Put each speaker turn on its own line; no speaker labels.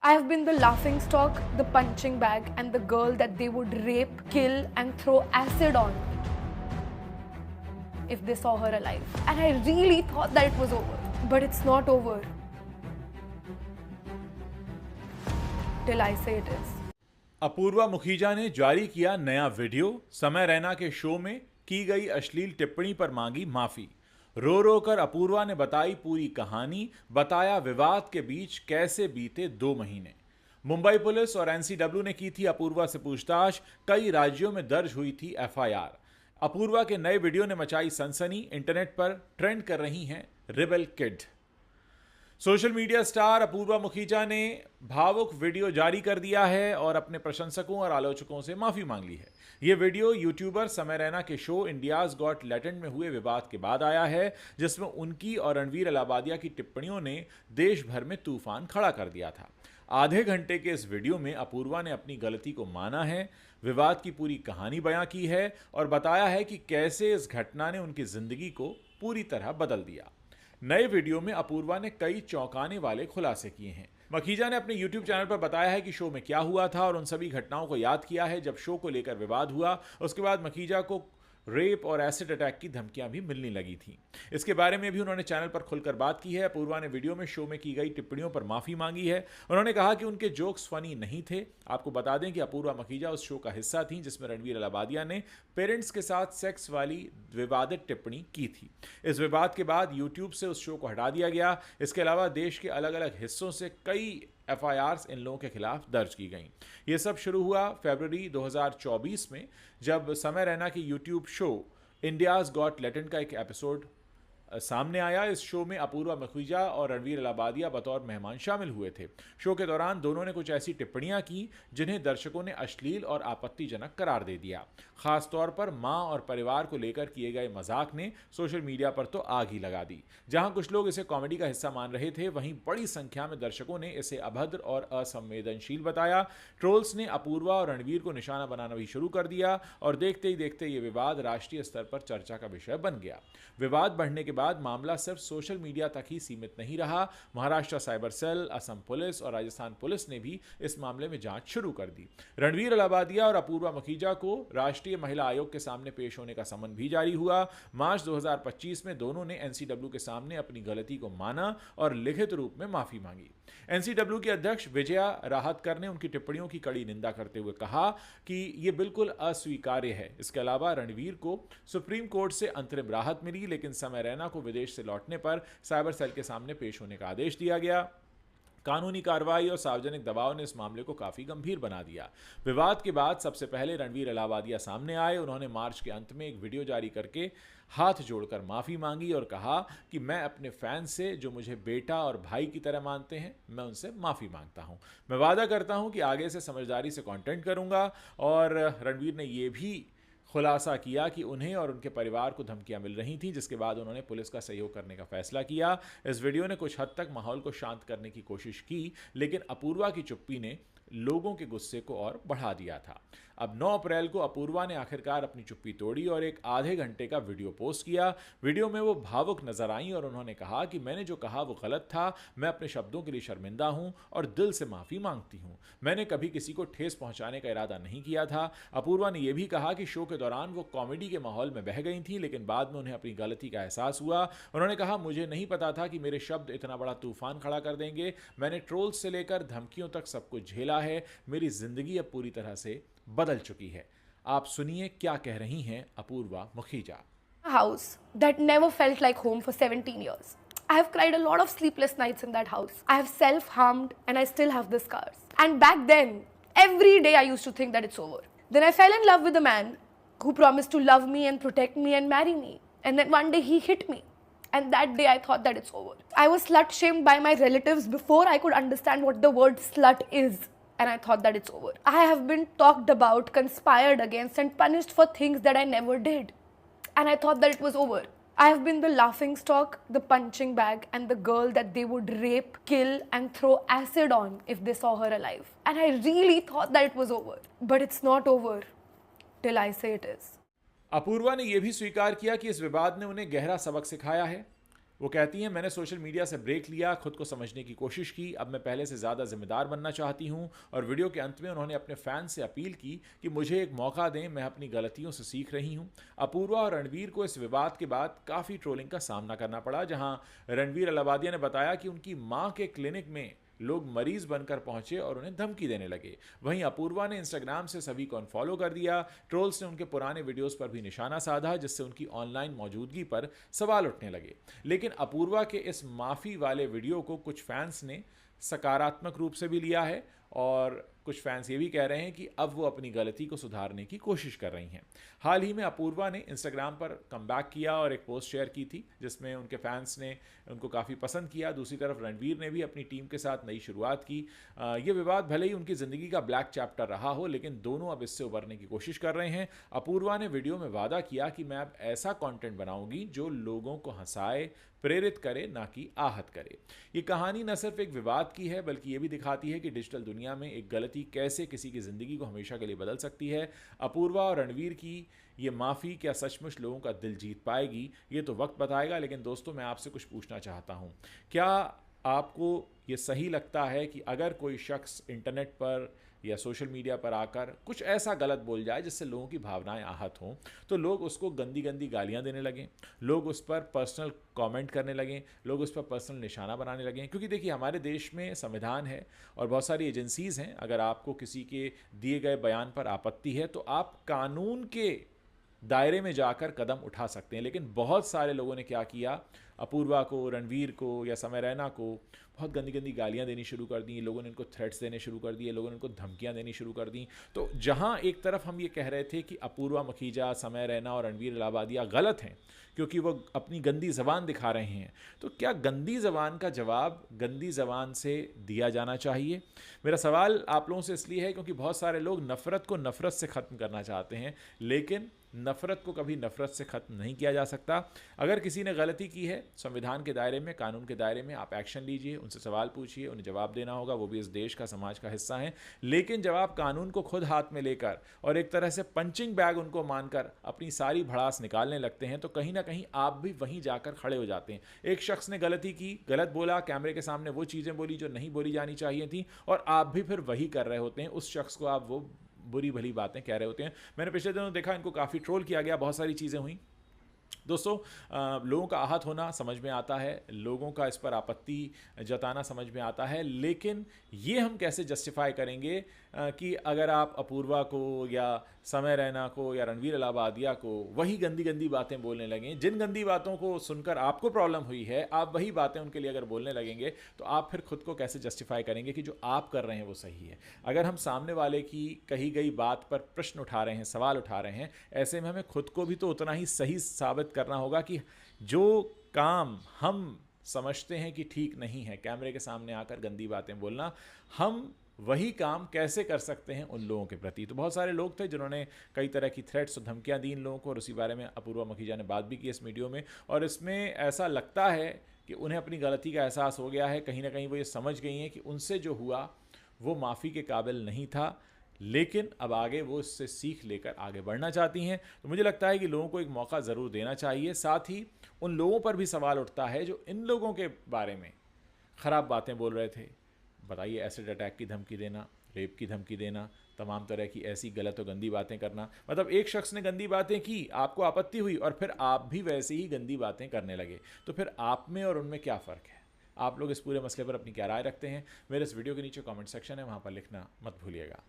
I have been the laughing stock, the punching bag, and the girl that they would rape, kill, and throw acid on if they saw her alive. And I really thought that it was over. But it's not over. Till I say it is.
Apoorva Mukhija ने जारी किया नया video. समय रैना के show में की गई अश्लील टिप्पणी पर मांगी माफी। रो रो कर अपूर्वा ने बताई पूरी कहानी, बताया विवाद के बीच कैसे बीते 2 महीने। मुंबई पुलिस और एनसीडब्ल्यू ने की थी अपूर्वा से पूछताछ। कई राज्यों में दर्ज हुई थी एफआईआर। अपूर्वा के नए वीडियो ने मचाई सनसनी। इंटरनेट पर ट्रेंड कर रही हैं rebel kid. Social media star Apoorva Mukhija ने भावुक वीडियो जारी कर दिया है और अपने प्रशंसकों और आलोचकों से माफी मांग ली है। यह वीडियो यूट्यूबर समय रैना के शो इंडियाज गॉट टैलेंट में हुए विवाद के बाद आया है, जिसमें उनकी और रणवीर अलाबादिया की टिप्पणियों ने देश भर में तूफान खड़ा कर दिया था। आधे घंटे के इस वीडियो में अपूर्वा ने अपनी गलती को माना है, विवाद की पूरी कहानी बयां की है और बताया है कि कैसे इस घटना ने उनकी जिंदगी को पूरी तरह बदल दिया। नए वीडियो में अपूर्वा ने कई चौंकाने वाले खुलासे किए हैं। मखीजा ने अपने YouTube चैनल पर बताया है कि शो में क्या हुआ था और उन सभी घटनाओं को याद किया है जब शो को लेकर विवाद हुआ। उसके बाद मखीजा को रेप और एसिड अटैक की धमकियां भी मिलने लगी थी। इसके बारे में भी उन्होंने चैनल पर खुलकर बात की है। अपूर्वा ने वीडियो में शो में की गई टिप्पणियों पर माफी मांगी है। उन्होंने कहा कि उनके जोक्स फनी नहीं थे। आपको बता दें कि अपूर्वा मखीजा उस शो का हिस्सा थी जिसमें रणवीर अलाबादिया ने पेरेंट्स के साथ सेक्स वाली विवादित टिप्पणी की थी। इस विवाद के बाद यूट्यूब से उस शो को हटा दिया गया। इसके अलावा देश के अलग अलग हिस्सों से कई एफआईआर्स इन लोगों के खिलाफ दर्ज की गई। ये सब शुरू हुआ फरवरी 2024 में, जब समय रैना की YouTube show India's got talent का एक एपिसोड सामने आया। इस शो में अपूर्वा मुखीजा और रणवीर अलाबादिया बतौर मेहमान शामिल हुए थे। शो के दौरान दोनों ने कुछ ऐसी टिप्पणियां की जिन्हें दर्शकों ने अश्लील और आपत्तिजनक करार दे दिया। खास तौर पर मां और परिवार को लेकर किए गए मजाक ने सोशल मीडिया पर तो आग ही लगा दी। जहां कुछ लोग इसे कॉमेडी का हिस्सा मान रहे थे, वहीं बड़ी संख्या में दर्शकों ने इसे अभद्र और असंवेदनशील बताया। ट्रोल्स ने अपूर्वा और रणवीर को निशाना बनाना भी शुरू कर दिया और देखते ही देखते ये विवाद राष्ट्रीय स्तर पर चर्चा का विषय बन गया। विवाद बढ़ने के बाद मामला सिर्फ सोशल मीडिया तक ही सीमित नहीं रहा। Maharashtra cyber cell, Assam police और राजस्थान पुलिस ने भी इस मामले में जांच शुरू कर दी। रणवीर अलाबादिया और अपूर्वा मुखीजा को राष्ट्रीय महिला आयोग के सामने पेश होने का समन भी जारी हुआ। मार्च 2025 में दोनों ने एनसीडब्ल्यू के सामने अपनी गलती को माना और लिखित रूप में माफी मांगी। एनसीडब्ल्यू के अध्यक्ष विजया राहतकर ने उनकी टिप्पणियों की कड़ी निंदा करते हुए कहा कि यह बिल्कुल अस्वीकार्य है। इसके अलावा रणवीर को सुप्रीम कोर्ट से अंतरिम राहत मिली, लेकिन समय रैना को विदेश से लौटने पर साइबर सेल के सामने पेश होने का आदेश दिया गया। कानूनी कार्रवाई और सार्वजनिक दबाव ने इस मामले को काफी गंभीर बना दिया। विवाद के बाद सबसे पहले रणवीर अलाबादिया सामने आए। उन्होंने मार्च के अंत में एक वीडियो जारी करके हाथ जोड़कर माफी मांगी और कहा कि मैं अपने फैंस से, जो मुझे बेटा और भाई की तरह मानते हैं, मैं उनसे माफी मांगता हूं। मैं वादा करता हूं कि आगे से समझदारी से कंटेंट करूंगा। और रणवीर ने यह भी खुलासा किया कि उन्हें और उनके परिवार को धमकियां मिल रही थीं, जिसके बाद उन्होंने पुलिस का सहयोग करने का फैसला किया। इस वीडियो ने कुछ हद तक माहौल को शांत करने की कोशिश की, लेकिन अपूर्वा की चुप्पी ने लोगों के गुस्से को और बढ़ा दिया था। अब 9 अप्रैल को अपूर्वा ने आखिरकार अपनी चुप्पी तोड़ी और एक आधे घंटे का वीडियो पोस्ट किया। वीडियो में वो भावुक नजर आई और उन्होंने कहा कि मैंने जो कहा वो गलत था। मैं अपने शब्दों के लिए शर्मिंदा हूं और दिल से माफी मांगती हूं। मैंने कभी किसी को ठेस पहुंचाने का इरादा नहीं किया था। अपूर्वा ने यह भी कहा कि शो के दौरान वो कॉमेडी के माहौल में बह गई थी, लेकिन बाद में उन्हें अपनी गलती का एहसास हुआ। उन्होंने कहा, मुझे नहीं पता था कि मेरे शब्द इतना बड़ा तूफान खड़ा कर देंगे। मैंने ट्रोल्स से लेकर धमकियों तक सब कुछ झेला है। मेरी जिंदगी अब पूरी तरह से बदल चुकी है। आप सुनिए क्या कह रही हैं Apoorva Mukhija.
House that never felt like home for 17 years. I have cried a lot of sleepless nights in that house. I have self-harmed and I still have the scars. And back then, every day I used to think that it's over. Then I fell in love with a man who promised to love me and protect me and marry me. And then one day he hit me. And that day I thought that it's over. I was slut shamed by my relatives before I could understand what the word slut is. And I thought that it's over. I have been talked about, conspired against and punished for things that I never did. And I thought that it was over. I have been the laughing stock, the punching bag, and the girl that they would rape, kill, and throw acid on if they saw her alive. And I really thought that it was over. But it's not over till I say it is.
Apoorva ने यह भी स्वीकार किया कि इस विवाद ने उन्हें गहरा सबक सिखाया है। वो कहती हैं, मैंने सोशल मीडिया से ब्रेक लिया, खुद को समझने की कोशिश की, अब मैं पहले से ज़्यादा जिम्मेदार बनना चाहती हूँ। और वीडियो के अंत में उन्होंने अपने फैंस से अपील की कि मुझे एक मौका दें, मैं अपनी गलतियों से सीख रही हूँ। अपूर्वा और रणवीर को इस विवाद के बाद काफ़ी ट्रोलिंग का सामना करना पड़ा, जहाँ रणवीर अलाहाबादिया ने बताया कि उनकी माँ के क्लिनिक में लोग मरीज बनकर पहुंचे और उन्हें धमकी देने लगे। वहीं अपूर्वा ने इंस्टाग्राम से सभी को अनफॉलो कर दिया। ट्रोल्स ने उनके पुराने वीडियोस पर भी निशाना साधा, जिससे उनकी ऑनलाइन मौजूदगी पर सवाल उठने लगे। लेकिन अपूर्वा के इस माफ़ी वाले वीडियो को कुछ फैंस ने सकारात्मक रूप से भी लिया है और कुछ फैंस ये भी कह रहे हैं कि अब वो अपनी गलती को सुधारने की कोशिश कर रही हैं। हाल ही में अपूर्वा ने इंस्टाग्राम पर कमबैक किया और एक पोस्ट शेयर की थी, जिसमें उनके फैंस ने उनको काफ़ी पसंद किया। दूसरी तरफ रणवीर ने भी अपनी टीम के साथ नई शुरुआत की। ये विवाद भले ही उनकी ज़िंदगी का ब्लैक चैप्टर रहा हो, लेकिन दोनों अब इससे उबरने की कोशिश कर रहे हैं। अपूर्वा ने वीडियो में वादा किया कि मैं अब ऐसा कंटेंट बनाऊंगी जो लोगों को हंसाए, प्रेरित करे, ना कि आहत करे। ये कहानी न सिर्फ एक विवाद की है, बल्कि ये भी दिखाती है कि डिजिटल दुनिया में एक गलती कैसे किसी की ज़िंदगी को हमेशा के लिए बदल सकती है। अपूर्वा और रणवीर की ये माफ़ी क्या सचमुच लोगों का दिल जीत पाएगी, ये तो वक्त बताएगा। लेकिन दोस्तों, मैं आपसे कुछ पूछना चाहता हूँ, क्या आपको ये सही लगता है कि अगर कोई शख्स इंटरनेट पर या सोशल मीडिया पर आकर कुछ ऐसा गलत बोल जाए जिससे लोगों की भावनाएं आहत हों, तो लोग उसको गंदी गंदी गालियां देने लगें, लोग उस पर पर्सनल कमेंट करने लगें, लोग उस पर पर्सनल निशाना बनाने लगें? क्योंकि देखिए, हमारे देश में संविधान है और बहुत सारी एजेंसीज़ हैं। अगर आपको किसी के दिए गए बयान पर आपत्ति है तो आप कानून के दायरे में जाकर कदम उठा सकते हैं। लेकिन बहुत सारे लोगों ने क्या किया, अपूर्वा को, रणवीर को या समय रैना को बहुत गंदी गंदी गालियां देनी शुरू कर दी। लोगों ने इनको थ्रेट्स देने शुरू कर दिए, लोगों ने इनको धमकियां देनी शुरू कर दी। तो जहां एक तरफ हम ये कह रहे थे कि अपूर्वा मखीजा, समय रैना और रणवीर अलाहाबादिया गलत हैं क्योंकि वो अपनी गंदी ज़बान दिखा रहे हैं, तो क्या गंदी ज़बान का जवाब गंदी ज़बान से दिया जाना चाहिए? मेरा सवाल आप लोगों से इसलिए है क्योंकि बहुत सारे लोग नफ़रत को नफ़रत से ख़त्म करना चाहते हैं, लेकिन नफ़रत को कभी नफ़रत से ख़त्म नहीं किया जा सकता। अगर किसी ने गलती की है, संविधान के दायरे में, कानून के दायरे में आप एक्शन लीजिए, उनसे सवाल पूछिए, उन्हें जवाब देना होगा, वो भी इस देश का, समाज का हिस्सा हैं। लेकिन जब आप कानून को खुद हाथ में लेकर और एक तरह से पंचिंग बैग उनको मानकर अपनी सारी भड़ास निकालने लगते हैं, तो कहीं ना कहीं आप भी वहीं जाकर खड़े हो जाते हैं। एक शख्स ने गलती की, गलत बोला, कैमरे के सामने वो चीज़ें बोली जो नहीं बोली जानी चाहिए थी, और आप भी फिर वही कर रहे होते हैं। उस शख्स को आप वो बुरी भली बातें कह रहे होते हैं। मैंने पिछले दिनों देखा, इनको काफ़ी ट्रोल किया गया, बहुत सारी चीज़ें हुई। दोस्तों, लोगों का आहत होना समझ में आता है, लोगों का इस पर आपत्ति जताना समझ में आता है, लेकिन ये हम कैसे जस्टिफाई करेंगे कि अगर आप अपूर्वा को या समय रैना को या रणवीर अलाहाबादिया को वही गंदी गंदी बातें बोलने लगें, जिन गंदी बातों को सुनकर आपको प्रॉब्लम हुई है, आप वही बातें उनके लिए अगर बोलने लगेंगे, तो आप फिर खुद को कैसे जस्टिफाई करेंगे कि जो आप कर रहे हैं वो सही है? अगर हम सामने वाले की कही गई बात पर प्रश्न उठा रहे हैं, सवाल उठा रहे हैं, ऐसे में हमें खुद को भी तो उतना ही सही साबित करना होगा कि जो काम हम समझते हैं कि ठीक नहीं है, कैमरे के सामने आकर गंदी बातें बोलना, हम वही काम कैसे कर सकते हैं उन लोगों के प्रति। तो बहुत सारे लोग थे जिन्होंने कई तरह की थ्रेट्स और धमकियां दी इन लोगों को, और उसी बारे में अपूर्वा मखीजा ने बात भी की इस वीडियो में। और इसमें ऐसा लगता है कि उन्हें अपनी गलती का एहसास हो गया है, कहीं ना कहीं वो ये समझ गई हैं कि उनसे जो हुआ वो माफ़ी के काबिल नहीं था, लेकिन अब आगे वो इससे सीख लेकर आगे बढ़ना चाहती हैं। तो मुझे लगता है कि लोगों को एक मौका ज़रूर देना चाहिए। साथ ही उन लोगों पर भी सवाल उठता है जो इन लोगों के बारे में ख़राब बातें बोल रहे थे। बताइए, एसिड अटैक की धमकी देना, रेप की धमकी देना, तमाम तरह की ऐसी गलत और गंदी बातें करना, मतलब एक शख्स ने गंदी बातें की, आपको आपत्ति हुई और फिर आप भी वैसे ही गंदी बातें करने लगे, तो फिर आप में और उनमें क्या फ़र्क है? आप लोग इस पूरे मसले पर अपनी क्या राय रखते हैं? मेरे इस वीडियो के नीचे कमेंट सेक्शन है, वहाँ पर लिखना मत भूलिएगा।